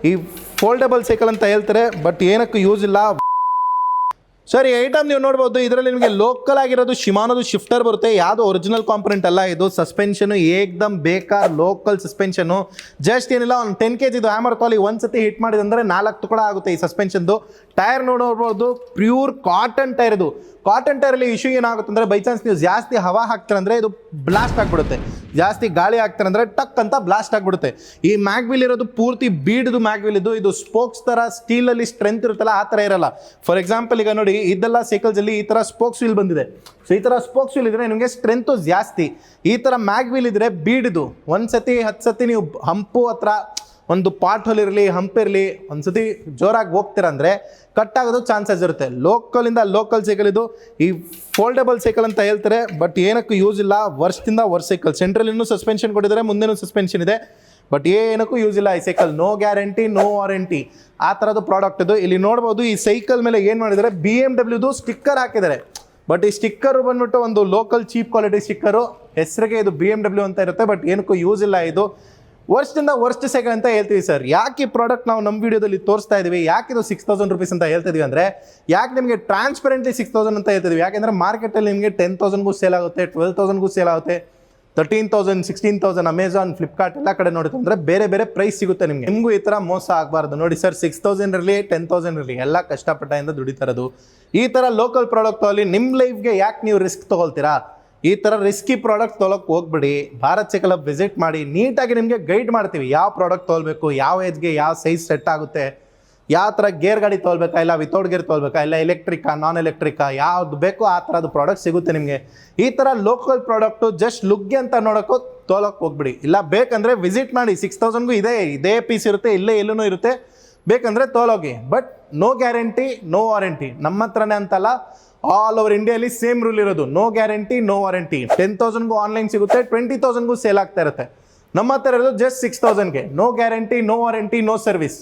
ಈ foldable cycle ಅಂತ ಹೇಳ್ತಾರೆ, ಬಟ್ ಏನಕ್ಕೂ ಯೂಸ್ ಇಲ್ಲ. ಸರ್, ಈ ಐಟಮ್ ನೀವು ನೋಡ್ಬೋದು. ಇದರಲ್ಲಿ ನಿಮಗೆ ಲೋಕಲ್ ಆಗಿರೋದು ಶಿಮಾನೋದು ಶಿಫ್ಟರ್ ಬರುತ್ತೆ. ಯಾವುದು ಒರಿಜಿನಲ್ ಕಾಂಪೊನೆಂಟ್ ಅಲ್ಲ ಇದು. ಸಸ್ಪೆನ್ಷನು ಏಕ್ದಮ್ ಬೇಕಾರ್ ಲೋಕಲ್ ಸಸ್ಪೆನ್ಷನು. ಜಸ್ಟ್ ಏನಿಲ್ಲ, ಒಂದು 10 kg ಇದು ಹ್ಯಾಮರ್ ಕಾಲಿ ಒಂದ್ಸತಿ ಹಿಟ್ ಮಾಡಿದಂದರೆ 4 ತುಕಡ ಆಗುತ್ತೆ ಈ ಸಸ್ಪೆನ್ಷನ್ದು. ಟೈರ್ ನೋಡ್ಬೋದು, ಪ್ಯೂರ್ ಕಾಟನ್ ಟೈರ್ ಇದು. ಕಾಟನ್ ಟೈರಲ್ಲಿ ಇಶ್ಯೂ ಏನಾಗುತ್ತೆ ಅಂದರೆ, ಬೈ ಚಾನ್ಸ್ ನೀವು ಜಾಸ್ತಿ ಹವಾ ಹಾಕ್ತಾರಂದರೆ ಇದು ಬ್ಲಾಸ್ಟ್ ಆಗಿಬಿಡುತ್ತೆ. ಜಾಸ್ತಿ ಗಾಳಿ ಹಾಕ್ತಾರಂದರೆ ಟಕ್ ಅಂತ ಬ್ಲಾಸ್ಟ್ ಆಗಿಬಿಡುತ್ತೆ. ಈ ಮ್ಯಾಗ್ವಿಲ್ ಇರೋದು ಪೂರ್ತಿ ಬೀಡ್ದು ಮ್ಯಾಗ್ವಿಲ್ ಇದು. ಇದು ಸ್ಪೋಕ್ಸ್ ಥರ ಸ್ಟೀಲಲ್ಲಿ ಸ್ಟ್ರೆಂತ್ ಇರುತ್ತಲ್ಲ, ಆ ಥರ ಇರಲ್ಲ. ಫಾರ್ ಎಕ್ಸಾಂಪಲ್, ಈಗ ನೋಡಿ, ಇದೆಲ್ಲ ಸೈಕಲ್ಸಲ್ಲಿ ಈ ಥರ ಸ್ಪೋಕ್ಸ್ ವೀಲ್ ಬಂದಿದೆ. ಸೊ ಈ ಥರ ಸ್ಪೋಕ್ಸ್ ವೀಲ್ ಇದ್ದರೆ ನಿಮಗೆ ಸ್ಟ್ರೆಂತು ಜಾಸ್ತಿ. ಈ ಥರ ಮ್ಯಾಗ್ವಿಲ್ ಇದ್ದರೆ ಬೀಡ್ದು. 1 ಸತಿ 10 ಸತಿ ನೀವು ಹಂಪು ಹತ್ರ ಒಂದು ಪಾಟ್ ಹೋಲ್ ಇರಲಿ, ಹಂಪ್ ಇರಲಿ, ಒಂದು ಸತಿ ಜೋರಾಗಿ ಹೋಗ್ತೀರಂದರೆ ಕಟ್ ಆಗೋದು ಚಾನ್ಸಸ್ ಇರುತ್ತೆ. ಲೋಕಲಿಂದ ಲೋಕಲ್ ಸೈಕಲ್ ಇದು. ಈ ಫೋಲ್ಡಬಲ್ ಸೈಕಲ್ ಅಂತ ಹೇಳ್ತಾರೆ, ಬಟ್ ಏನಕ್ಕೂ ಯೂಸ್ ಇಲ್ಲ. ವರ್ಷದಿಂದ ವರ್ಷ ಸೈಕಲ್. ಸೆಂಟ್ರಲ್ ಇನ್ನೂ ಸಸ್ಪೆನ್ಷನ್ ಕೊಟ್ಟಿದ್ದಾರೆ, ಮುಂದೆನೂ ಸಸ್ಪೆನ್ಷನ್ ಇದೆ, ಬಟ್ ಏನಕ್ಕೂ ಯೂಸ್ ಇಲ್ಲ ಈ cycle. No guarantee, no warranty, ಆ ಥರದ್ದು ಪ್ರಾಡಕ್ಟ್ ಇದು. ಇಲ್ಲಿ ನೋಡ್ಬೋದು, ಈ ಸೈಕಲ್ ಮೇಲೆ ಏನು ಮಾಡಿದ್ದಾರೆ, BMW ಸ್ಟಿಕ್ಕರ್ ಹಾಕಿದ್ದಾರೆ. ಬಟ್ ಈ ಸ್ಟಿಕ್ಕರು ಬಂದ್ಬಿಟ್ಟು ಒಂದು ಲೋಕಲ್ ಚೀಪ್ ಕ್ವಾಲಿಟಿ ಸ್ಟಿಕ್ಕರು. ಹೆಸರಿಗೆ ಇದು BMW ಅಂತ ಇರುತ್ತೆ, ಬಟ್ ಏನಕ್ಕೂ ಯೂಸ್ ಇಲ್ಲ ಇದು. ವರ್ಷದಿಂದ ವರ್ಸ್ಟ್ ಸೈಕಲ್ ಅಂತ ಹೇಳ್ತೀವಿ ಸರ್. ಯಾಕೆ ಈ ಪ್ರಾಡಕ್ಟ್ ನಾವು ನಮ್ಮ ವೀಡಿಯೋದಲ್ಲಿ ತೋರಿಸ್ತಾ ಇದ್ದೀವಿ, ಯಾಕೆ ಇದು 6000 rupees ಅಂತ ಹೇಳ್ತಿದ್ವಿ ಅಂದರೆ, ಯಾಕೆ ನಿಮಗೆ ಟ್ರಾನ್ಸ್ಪರೆಂಟ್ಲಿ 6000 ಅಂತ ಹೇಳ್ತಿದ್ವಿ, ಯಾಕೆಂದರೆ ಮಾರ್ಕೆಟಲ್ಲಿ ನಿಮಗೆ 10,000ಗೂ ಸೇಲ್ ಆಗುತ್ತೆ, 12,000ಗೂ ಸೇಲ್ ಆಗುತ್ತೆ, 13,000, 16,000 ಅಮೆಝಾನ್, ಫ್ಲಿಪ್ಕಾರ್ಟ್ ಎಲ್ಲ ಕಡೆ ನೋಡಿತು ಅಂದರೆ ಬೇರೆ ಬೇರೆ ಪ್ರೈಸ್ ಸಿಗುತ್ತೆ ನಿಮಗೆ. ನಿಮಗೂ ಈ ಥರ ಮೋಸ ಆಗಬಾರ್ದು. ನೋಡಿ ಸರ್, 6,000 ಇರಲಿ, 10,000 ಇರಲಿ, ಎಲ್ಲ ಕಷ್ಟಪಟ್ಟಿಂದ ದುಡಿತಾರದು. ಈ ಥರ ಲೋಕಲ್ ಪ್ರಾಡಕ್ಟ್ ಅಲ್ಲಿ ನಿಮ್ಮ ಲೈಫ್ಗೆ ಯಾಕೆ ನೀವು ರಿಸ್ಕ್ ತೊಗೊಳ್ತೀರಾ? ಈ ಥರ ರಿಸ್ಕಿ ಪ್ರಾಡಕ್ಟ್ ತೊಗೊಳಕ್ಕೆ ಹೋಗ್ಬಿಡಿ. ಭಾರತ್ ಸೈಕಲ್ ಹಬ್ ವಿಸಿಟ್ ಮಾಡಿ, ನೀಟಾಗಿ ನಿಮಗೆ ಗೈಡ್ ಮಾಡ್ತೀವಿ. ಯಾವ ಪ್ರಾಡಕ್ಟ್ ತೊಗೊಳ್ಬೇಕು, ಯಾವ ಏಜ್ಗೆ ಯಾವ ಸೈಜ್ ಸೆಟ್ ಆಗುತ್ತೆ, ಯಾವ ಥರ ಗೇರ್ ಗಾಡಿ ತೊಗೊಳ್ಬೇಕಾ, ಇಲ್ಲ ವಿತೌಟ್ ಗೇರ್ ತೊಗೊಳ್ಬೇಕಾ, ಇಲ್ಲ ಎಲೆಕ್ಟ್ರಿಕಾ, ನಾನ್ ಎಲೆಕ್ಟ್ರಿಕಾ, ಯಾವ್ದು ಬೇಕೋ ಆ ಥರದ್ದು ಪ್ರಾಡಕ್ಟ್ ಸಿಗುತ್ತೆ ನಿಮಗೆ. ಈ ಥರ ಲೋಕಲ್ ಪ್ರಾಡಕ್ಟು ಜಸ್ಟ್ ಲುಗ್ಗೆ ಅಂತ ನೋಡೋಕ್ಕೂ ತೊಗೊಳಕ್ಕೆ ಹೋಗ್ಬಿಡಿ. ಇಲ್ಲ ಬೇಕಂದರೆ ವಿಸಿಟ್ ಮಾಡಿ. 6,000ಗೂ ಇದೇ ಪೀಸ್ ಇರುತ್ತೆ, ಇಲ್ಲೇ ಎಲ್ಲೂ ಇರುತ್ತೆ. ಬೇಕಂದರೆ ತೊಗೊಳೋಗಿ. But no guarantee, no warranty. ನಮ್ಮ ಹತ್ರನೇ ಅಂತಲ್ಲ, ಆಲ್ ಓವರ್ ಇಂಡಿಯಾಲಿ ಸೇಮ್ ರೂಲ್ ಇರೋದು. No guarantee, no warranty. 10,000ಗೂ ಆನ್ಲೈನ್ ಸಿಗುತ್ತೆ, 20,000ಗೂ ಸೇಲ್ ಆಗ್ತಾ ಇರುತ್ತೆ. ನಮ್ಮ ಹತ್ರ ಇರೋದು ಜಸ್ಟ್ 6,000ಗೆ. No guarantee, no warranty, no service.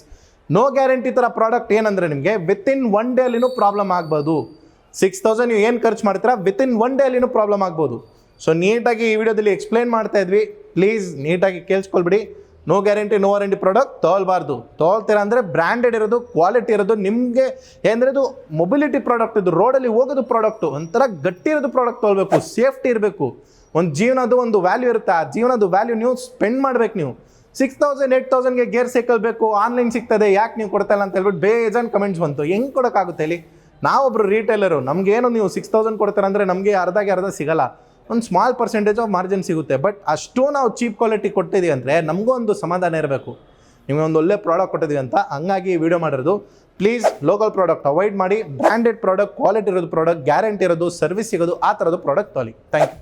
No guarantee ಥರ ಪ್ರಾಡಕ್ಟ್ ಏನಂದರೆ ನಿಮಗೆ ವಿತಿನ್ 1 day ಅಲ್ಲಿನೂ ಪ್ರಾಬ್ಲಮ್ ಆಗ್ಬೋದು. 6,000 ನೀವು ಏನು ಖರ್ಚು ಮಾಡ್ತೀರಾ, ವಿತಿನ್ 1 day ಅಲ್ಲಿನೂ ಪ್ರಾಬ್ಲಮ್ ಆಗ್ಬೋದು. ಸೊ ನೀಟಾಗಿ ಈ ವಿಡಿಯೋದಲ್ಲಿ ಎಕ್ಸ್ಪ್ಲೈನ್ ಮಾಡ್ತಾ ಇದ್ವಿ. ಪ್ಲೀಸ್ ನೀಟಾಗಿ ಕೇಳಿಸ್ಕೊಳ್ಬಿಡಿ. No guarantee, no warranty product ತೊಗೊಳ್ಬಾರ್ದು. ತೊಗೊಳ್ತೀರಾ ಅಂದರೆ ಬ್ರ್ಯಾಂಡೆಡ್ ಇರೋದು, ಕ್ವಾಲಿಟಿ ಇರೋದು. ನಿಮಗೆ ಏನಂದರೆ ಇದು ಮೊಬಿಲಿಟಿ ಪ್ರಾಡಕ್ಟ್, ಇದು ರೋಡಲ್ಲಿ ಹೋಗೋದು ಪ್ರಾಡಕ್ಟು. ಒಂಥರ ಗಟ್ಟಿ ಇರೋದು ಪ್ರಾಡಕ್ಟ್ ತೊಗೊಳ್ಬೇಕು, ಸೇಫ್ಟಿ ಇರಬೇಕು. ಒಂದು ಜೀವನದ್ದು ಒಂದು ವ್ಯಾಲ್ಯೂ ಇರುತ್ತೆ, ಆ ಜೀವನದ ವ್ಯಾಲ್ಯೂ ನೀವು ಸ್ಪೆಂಡ್ ಮಾಡ್ಬೇಕು. ನೀವು 6,000, 8,000ಗೆ ಗೇರ್ ಸೈಕಲ್ ಬೇಕು, ಆನ್ಲೈನ್ ಸಿಗ್ತದೆ, ಯಾಕೆ ನೀವು ಕೊಡ್ತಾ ಇಲ್ಲ ಅಂತ ಹೇಳ್ಬಿಟ್ಟು ಬೇಜಾನ್ ಕಮೆಂಟ್ಸ್ ಬಂತು. ಹೆಂಗೆ ಕೊಡೋಕ್ಕಾಗುತ್ತೆ ಹೇಳಿ? ನಾವೊಬ್ಬರು ರೀಟೇಲರು, ನಮಗೇನು ನೀವು 6,000 ಕೊಡ್ತಾರೆ ಅಂದರೆ ನಮಗೆ ಅರ್ಧಗೆ ಅರ್ಧ ಸಿಗಲ್ಲ. ಒಂದು ಸ್ಮಾಲ್ ಪರ್ಸೆಂಟೇಜ್ ಆಫ್ ಮಾರ್ಜಿನ್ ಸಿಗುತ್ತೆ. ಬಟ್ ಅಷ್ಟು ನಾವು ಚೀಪ್ ಕ್ವಾಲಿಟಿ ಕೊಟ್ಟಿದ್ದೀವಿ ಅಂದರೆ ನಮಗೂ ಒಂದು ಸಮಾಧಾನ ಇರಬೇಕು, ನಿಮಗೆ ಒಂದು ಒಳ್ಳೆ ಪ್ರಾಡಕ್ಟ್ ಕೊಟ್ಟಿದ್ದೀವಿ ಅಂತ. ಹಂಗಾಗಿ ಈ ವಿಡಿಯೋ ಮಾಡಿರೋದು. ಪ್ಲೀಸ್ ಲೋಕಲ್ ಪ್ರಾಡಕ್ಟ್ ಅವಾಯ್ಡ್ ಮಾಡಿ. ಬ್ರ್ಯಾಂಡೆಡ್ ಪ್ರಾಡಕ್ಟ್, ಕ್ವಾಲಿಟಿ ಇರೋದು ಪ್ರಾಡಕ್ಟ್, ಗ್ಯಾರಂಟಿ ಇರೋದು, ಸರ್ವಿಸ್ ಸಿಗೋದು, ಆ ಥರದ್ದು ಪ್ರಾಡಕ್ಟ್ ತೊಗೊಳ್ಳಿ. Thank you.